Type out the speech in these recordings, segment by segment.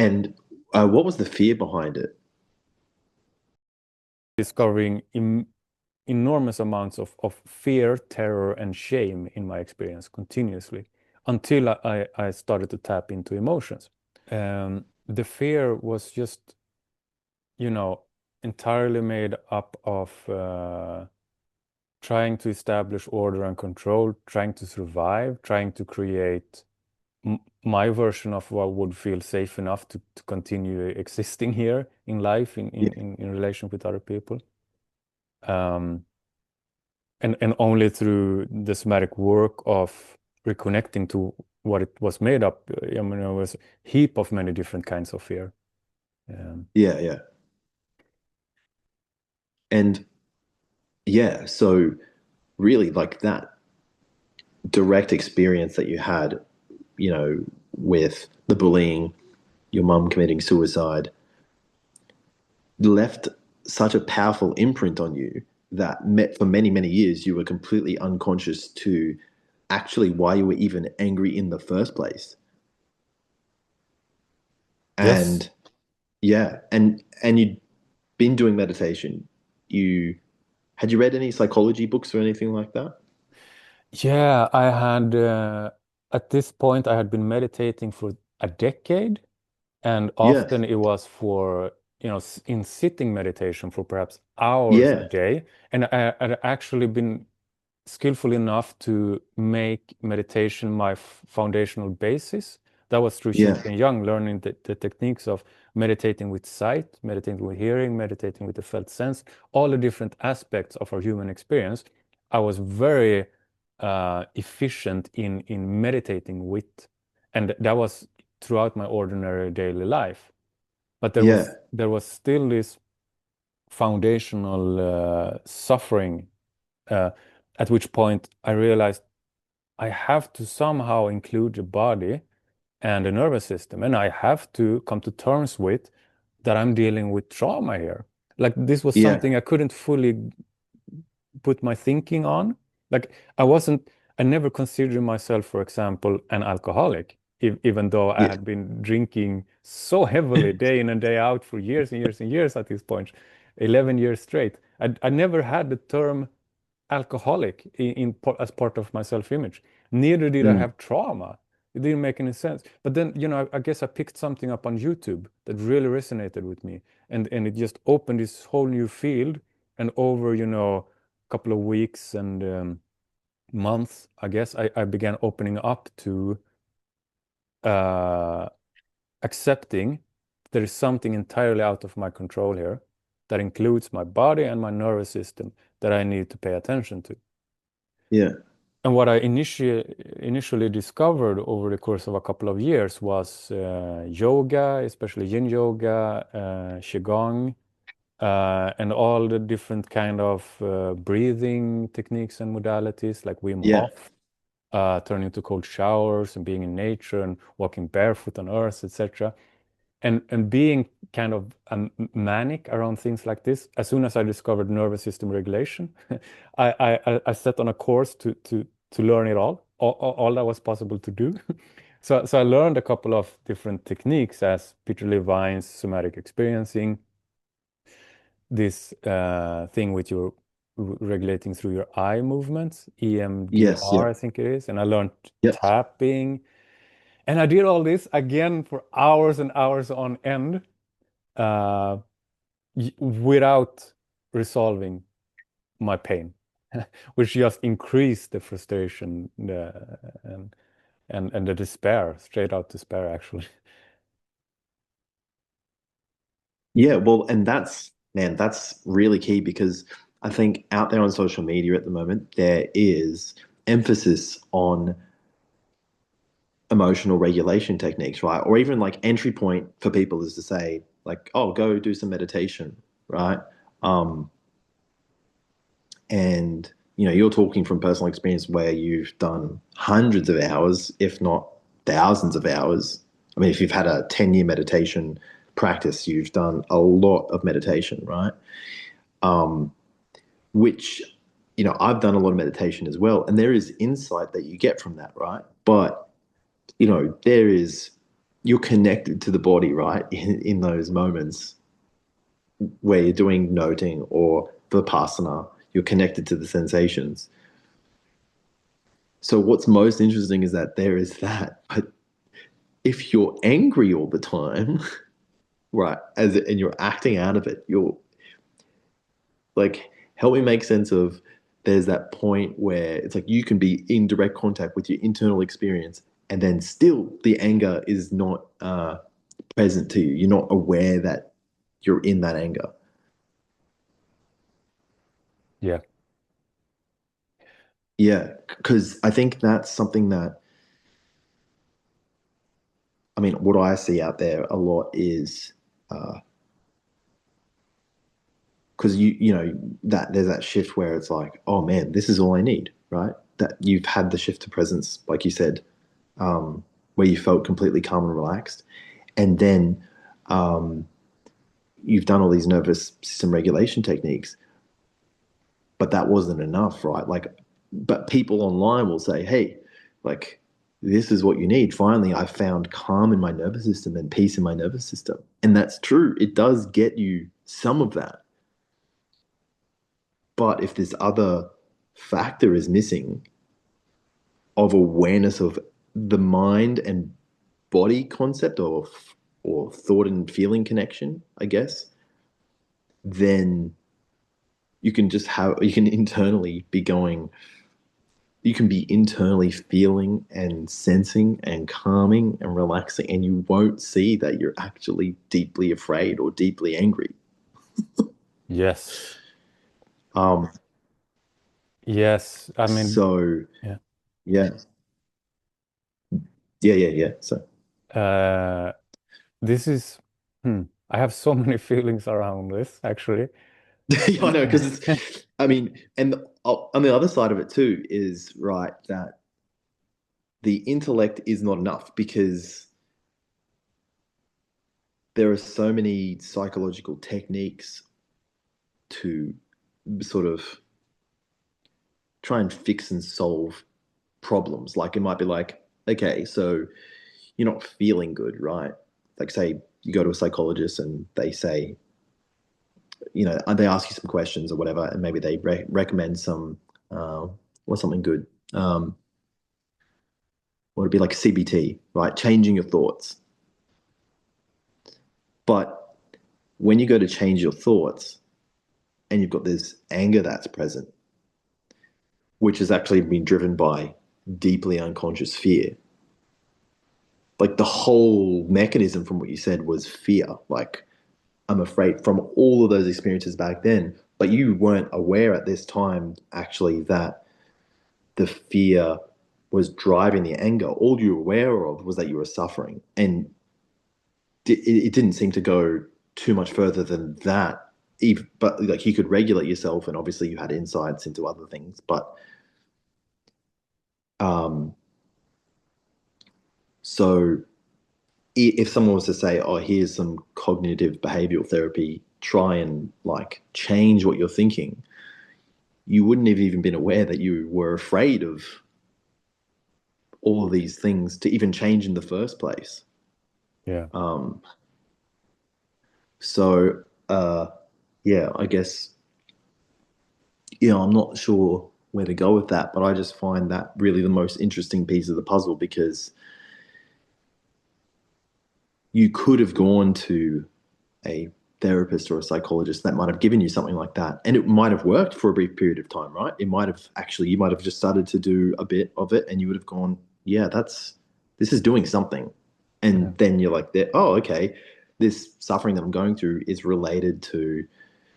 And what was the fear behind it? Discovering enormous amounts of fear, terror, and shame in my experience continuously until I started to tap into emotions. The fear was just, you know, entirely made up of trying to establish order and control, trying to survive, trying to create my version of what would feel safe enough to continue existing here in life, Yeah, in relation with other people. Um, and only through the somatic work of reconnecting to what it was made up, I mean, it was a heap of many different kinds of fear. Um, yeah, yeah. And yeah, so really like that direct experience that you had, with the bullying, your mum committing suicide, left such a powerful imprint on you that for many, many years you were completely unconscious to actually why you were even angry in the first place. yes. And yeah, and you'd been doing meditation. You Had you read any psychology books or anything like that? Yeah, at this point, I had been meditating for a decade, and Yeah, often it was for, in sitting meditation for perhaps hours a yeah, day. And I had actually been skillful enough to make meditation my foundational basis. That was through yeah, Xinjiang Yang, learning the techniques of meditating with sight, meditating with hearing, meditating with the felt sense, all the different aspects of our human experience. I was very efficient in meditating with, and that was throughout my ordinary daily life. But yeah, there was still this foundational suffering, uh, at which point I realized I have to somehow include the body and the nervous system, and I have to come to terms with that I'm dealing with trauma here. Like this was yeah, something I couldn't fully put my thinking on. Like I never considered myself, for example, an alcoholic, even though I yeah, had been drinking so heavily day in and day out for years and years and years at this point, 11 years straight. I never had the term alcoholic as part of my self-image. Neither did I mm, have trauma. It didn't make any sense. But then, I guess I picked something up on YouTube that really resonated with me, and it just opened this whole new field. And over, a couple of weeks and months, I guess, I began opening up to uh, accepting there is something entirely out of my control here that includes my body and my nervous system that I need to pay attention to. yeah, And what I initially discovered over the course of a couple of years was yoga, especially yin yoga, qigong, and all the different kind of breathing techniques and modalities like Wim yeah, Hof, turning to cold showers and being in nature and walking barefoot on earth, etc. And being kind of manic around things like this, as soon as I discovered nervous system regulation, I set on a course to learn it all that was possible to do. So I learned a couple of different techniques as Peter Levine's somatic experiencing, this thing with your regulating through your eye movements, yes, yeah, EMDR, I think it is, and I learned yep, tapping, and I did all this again for hours and hours on end, uh, without resolving my pain, which just increased the frustration, and the despair, straight out despair, actually. yeah. Well, and that's really key because I think out there on social media at the moment there is emphasis on emotional regulation techniques, right? Or even like entry point for people is to say like, oh, go do some meditation, right? Um, and you're talking from personal experience where you've done hundreds of hours, if not thousands of hours. I mean, if you've had a 10-year meditation practice, you've done a lot of meditation, right? Um, which, I've done a lot of meditation as well. And there is insight that you get from that, right? But, there is you're connected to the body, right? In those moments where you're doing noting or vipassana, you're connected to the sensations. So what's most interesting is that there is that. But if you're angry all the time, right, and you're acting out of it, you're like, help me make sense of there's that point where it's like you can be in direct contact with your internal experience, and then still the anger is not present to you. You're not aware that you're in that anger. Yeah. Yeah, because I think that's something that, I mean, what I see out there a lot is because you know that there's that shift where it's like, oh man, this is all I need, right? That you've had the shift to presence, like you said, where you felt completely calm and relaxed, and then um, you've done all these nervous system regulation techniques, but that wasn't enough, right? Like, but people online will say, hey, like, this is what you need. Finally, I found calm in my nervous system and peace in my nervous system. And that's true. It does get you some of that. But if this other factor is missing of awareness of the mind and body concept, or thought and feeling connection, I guess, then you can internally be going, you can be internally feeling and sensing and calming and relaxing, and you won't see that you're actually deeply afraid or deeply angry. Yes. Um, Yes. I mean, so yeah. yeah, yeah. So Uh, this is, hmm, I have so many feelings around this, actually. I know because it's, I mean, and on the other side of it too is right that the intellect is not enough because there are so many psychological techniques to sort of try and fix and solve problems. Like it might be like, okay, so you're not feeling good, right? Like say you go to a psychologist and they say, you know, they ask you some questions or whatever, and maybe they recommend some uh, or something good. Or it'd be like CBT, right? Changing your thoughts. But when you go to change your thoughts and you've got this anger that's present, which has actually been driven by deeply unconscious fear, like the whole mechanism from what you said was fear. Like, I'm afraid from all of those experiences back then, but you weren't aware at this time actually that the fear was driving the anger. All you were aware of was that you were suffering. And it didn't seem to go too much further than that. But like you could regulate yourself, and obviously you had insights into other things. But um, so if someone was to say, "Oh, here's some cognitive behavioral therapy, try and like change what you're thinking," you wouldn't have even been aware that you were afraid of all of these things to even change in the first place. Yeah. Um, so, yeah, I guess, I'm not sure where to go with that, but I just find that really the most interesting piece of the puzzle because you could have gone to a therapist or a psychologist that might have given you something like that. And it might have worked for a brief period of time, right? It might have actually, you might have just started to do a bit of it and you would have gone, yeah, this is doing something. Yeah. And then you're like, oh, okay, this suffering that I'm going through is related to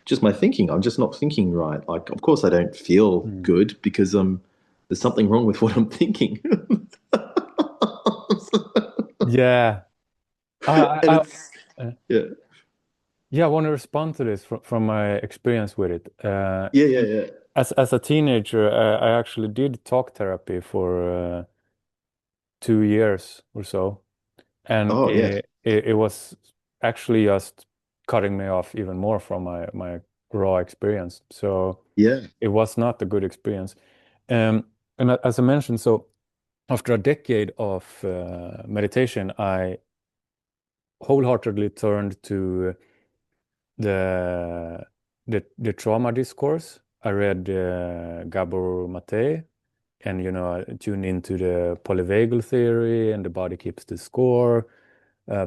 just my thinking. I'm just not thinking right. Like, of course, I don't feel Hmm. good because there's something wrong with what I'm thinking. Yeah. And it's, Uh, yeah, yeah, I want to respond to this from my experience with it. yeah. As a teenager, I actually did talk therapy for 2 years or so, and Oh, yeah, it was actually just cutting me off even more from my raw experience. So yeah. it was not a good experience. As I mentioned, so after a decade of meditation, I wholeheartedly turned to the the trauma discourse. I read Gabor Mate, and I tuned into the polyvagal theory and the body keeps the score.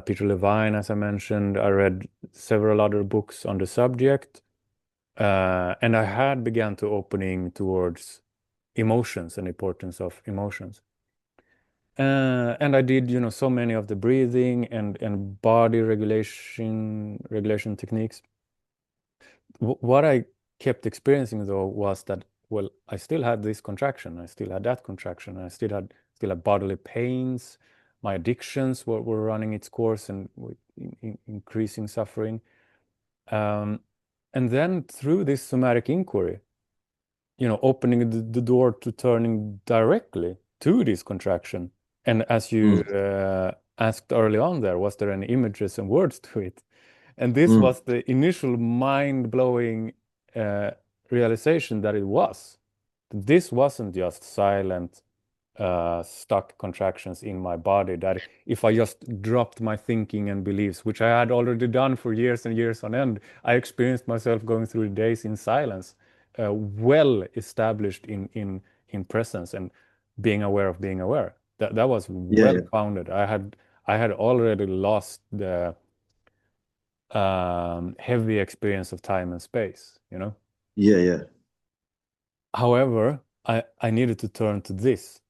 Peter Levine, as I mentioned. I read several other books on the subject, and I had began to opening towards emotions and importance of emotions. And I did, so many of the breathing and body regulation techniques. What I kept experiencing though was that, well, I still had this contraction, I still had that contraction, I still had bodily pains. My addictions were running its course and with increasing suffering. Um, and then through this somatic inquiry, opening the door to turning directly to this contraction. And as you Mm, asked early on there, was there any images and words to it? And this mm. was the initial mind-blowing uh, realization that it was. This wasn't just silent, stuck contractions in my body, that if I just dropped my thinking and beliefs, which I had already done for years and years on end, I experienced myself going through days in silence, well established in presence and being aware of being aware. That was Yeah, well yeah, founded. I had already lost the heavy experience of time and space. yeah, yeah, However, I needed to turn to this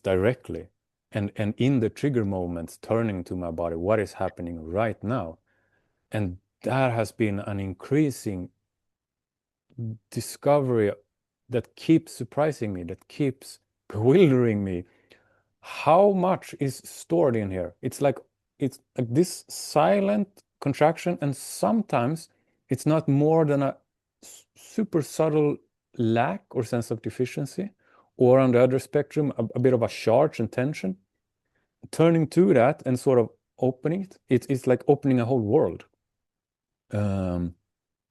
directly. And in the trigger moments, turning to my body, what is happening right now? And that has been an increasing discovery that keeps surprising me, that keeps bewildering me. How much is stored in here? It's like this silent contraction, and sometimes it's not more than a super subtle lack or sense of deficiency, or on the other spectrum, a bit of a charge and tension. Turning to that and sort of opening it, it's like opening a whole world. Um,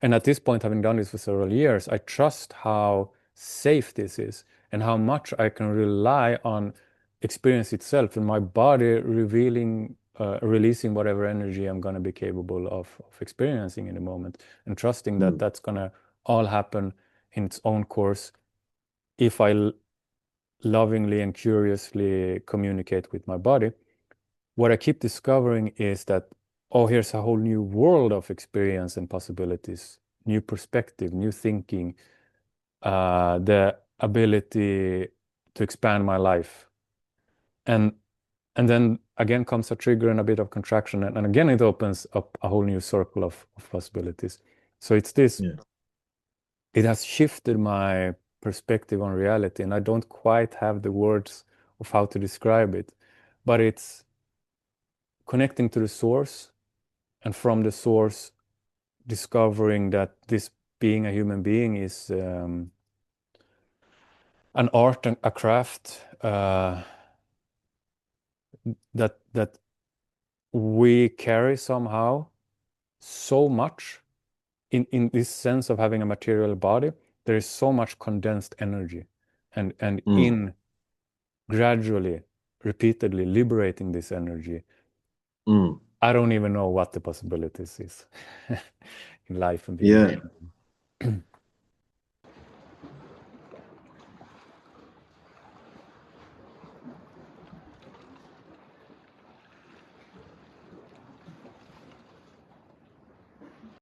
and at this point, having done this for several years, I trust how safe this is and how much I can rely on experience itself and my body releasing whatever energy I'm going to be capable of experiencing in the moment, and trusting that mm, that's going to all happen in its own course if I lovingly and curiously communicate with my body. What I keep discovering is that, oh, here's a whole new world of experience and possibilities, new perspective, new thinking, the ability to expand my life. And and then again comes a trigger and a bit of contraction, and again it opens up a whole new circle of possibilities. So it's this, yeah, it has shifted my perspective on reality, and I don't quite have the words of how to describe it, but it's connecting to the source, and from the source discovering that this being a human being is an art and a craft, that we carry somehow so much in this sense of having a material body. There is so much condensed energy, and mm, in gradually, repeatedly liberating this energy, mm. I don't even know what the possibilities is in life and being a Yeah. human.